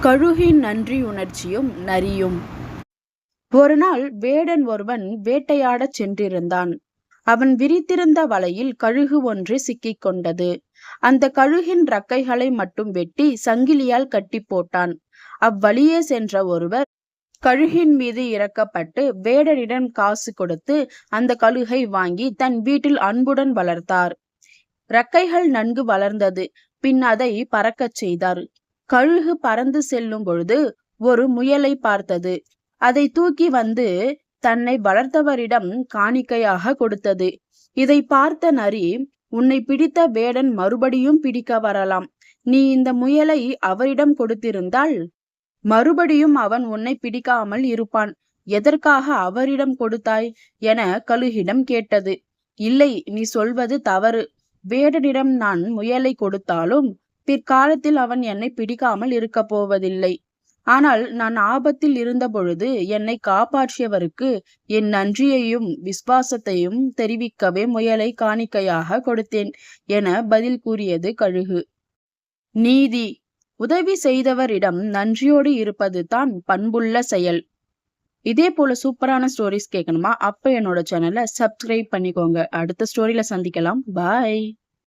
கழுகின் நன்றியுணர்ச்சியும் நரியும். ஒரு நாள் வேடன் ஒருவன் வேட்டையாடச் சென்றிருந்தான். அவன் விரித்திருந்த வலையில் கழுகு ஒன்று சிக்கிக் கொண்டது. அந்த கழுகின் ரக்கைகளை மட்டும் வெட்டி சங்கிலியால் கட்டி போட்டான். அவ்வழியே சென்ற ஒருவர் கழுகின் மீது இறக்கப்பட்டு வேடனிடம் காசு கொடுத்து அந்த கழுகை வாங்கி தன் வீட்டில் அன்புடன் வளர்த்தார். ரக்கைகள் நன்கு வளர்ந்தது. பின் அதை பறக்கச் செய்தார். கழுகு பறந்து செல்லும் பொழுது ஒரு முயலை பார்த்தது. அதை தூக்கி வந்து தன்னை வளர்த்தவரிடம் காணிக்கையாக கொடுத்தது. இதை பார்த்த நரி, உன்னை பிடித்த வேடன் மறுபடியும் பிடிக்க வரலாம். நீ இந்த முயலை அவரிடம் கொடுத்திருந்தால் மறுபடியும் அவன் உன்னை பிடிக்காமல் இருப்பான். எதற்காக அவரிடம் கொடுத்தாய் என கழுகிடம் கேட்டது. இல்லை, நீ சொல்வது தவறு. வேடனிடம் நான் முயலை கொடுத்தாலும் பிற்காலத்தில் அவன் என்னை பிடிக்காமல் இருக்க போவதில்லை. ஆனால் நான் ஆபத்தில் இருந்த பொழுது என்னை காப்பாற்றியவருக்கு என் நன்றியையும் விசுவாசத்தையும் தெரிவிக்கவே முயலை காணிக்கையாக கொடுத்தேன் என பதில் கூறியது கழுகு. நீதி. உதவி செய்தவரிடம் நன்றியோடு இருப்பது தான் பண்புள்ள செயல். இதே போல சூப்பரான ஸ்டோரிஸ் கேட்கணுமா? அப்ப என்னோட சேனலை சப்ஸ்கிரைப் பண்ணிக்கோங்க. அடுத்த ஸ்டோரியில சந்திக்கலாம். பாய்.